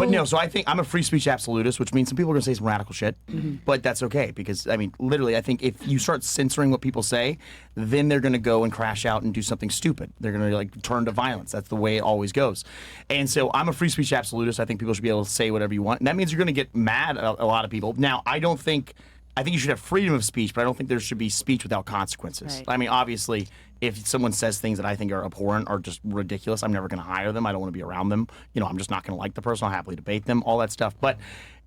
But no, so I think I'm a free speech absolutist, which means some people are going to say some radical shit, but that's okay because, I mean, literally, I think if you start censoring what people say, then they're going to go and crash out and do something stupid. They're going to like turn to violence. That's the way it always goes. And so I'm a free speech absolutist. I think people should be able to say whatever you want. And that means you're going to get mad at a lot of people. Now, I think you should have freedom of speech, but I don't think there should be speech without consequences. Right. I mean, obviously, if someone says things that I think are abhorrent or just ridiculous, I'm never going to hire them. I don't want to be around them. You know, I'm just not going to like the person. I'll happily debate them, all that stuff. But,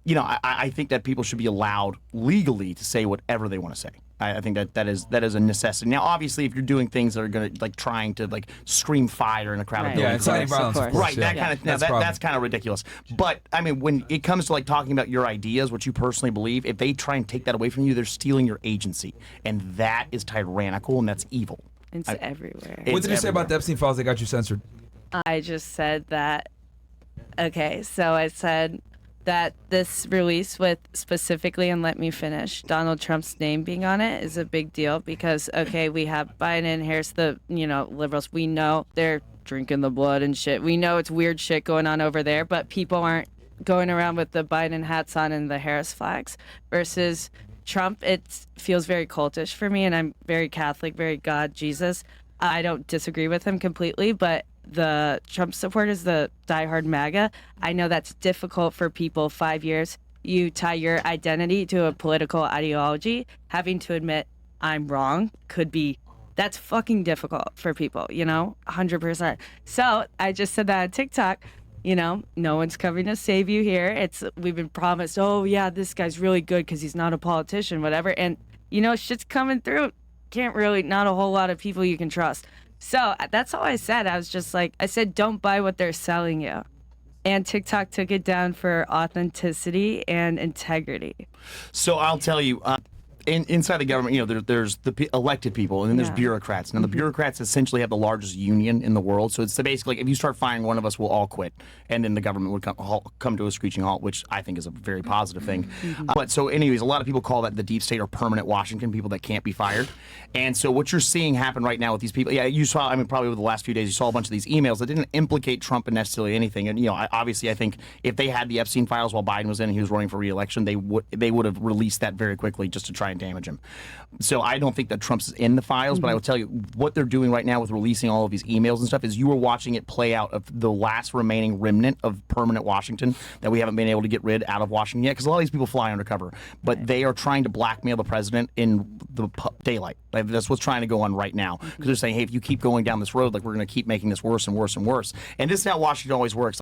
you know, I think that people should be allowed legally to say whatever they want to say. I think that is a necessity. Now, obviously, if you're doing things that are going to, like, trying to, like, scream fire in a crowd of buildings. Yeah, inciting violence, of course. Right, Yeah. that kind of that's kind of ridiculous. But I mean, when it comes to like talking about your ideas, what you personally believe, if they try and take that away from you, they're stealing your agency, and that is tyrannical and that's evil. It's everywhere. What did you say about the Epstein files that got you censored? I just said that. Okay, so I said that this release with specifically, and let me finish, Donald Trump's name being on it is a big deal because, okay, we have Biden, Harris, the, you know, liberals. We know they're drinking the blood and shit. We know it's weird shit going on over there, but people aren't going around with the Biden hats on and the Harris flags versus Trump. It feels very cultish for me, and I'm very Catholic, very God, Jesus. I don't disagree with him completely, but the Trump supporters, the diehard MAGA, I know that's difficult for people. 5 years, you tie your identity to a political ideology. Having to admit I'm wrong that's fucking difficult for people, you know, 100%. So I just said that on TikTok. You know, no one's coming to save you here. We've been promised, oh yeah, this guy's really good because he's not a politician, whatever. And you know, shit's coming through. Not a whole lot of people you can trust. So that's all I said. I was just like, I said, don't buy what they're selling you. And TikTok took it down for authenticity and integrity. So I'll tell you, inside the government, you know, there's the elected people, and then there's bureaucrats. Now, the bureaucrats essentially have the largest union in the world. So it's basically, like, if you start firing one of us, we'll all quit, and then the government would come to a screeching halt, which I think is a very positive thing. But so, anyways, a lot of people call that the deep state or permanent Washington, people that can't be fired. And so, what you're seeing happen right now with these people, you saw, I mean, probably over the last few days, you saw a bunch of these emails that didn't implicate Trump in necessarily anything. And you know, obviously, I think if they had the Epstein files while Biden was in and he was running for re-election, they would have released that very quickly just to try and damage him. So I don't think that Trump's in the files, but I will tell you what they're doing right now with releasing all of these emails and stuff is you are watching it play out of the last remaining remnant of permanent Washington that we haven't been able to get rid out of Washington yet, because a lot of these people fly undercover, but they are trying to blackmail the president in the daylight. Like, that's what's trying to go on right now, because they're saying, hey, if you keep going down this road, like, we're going to keep making this worse and worse and worse. And this is how Washington always works.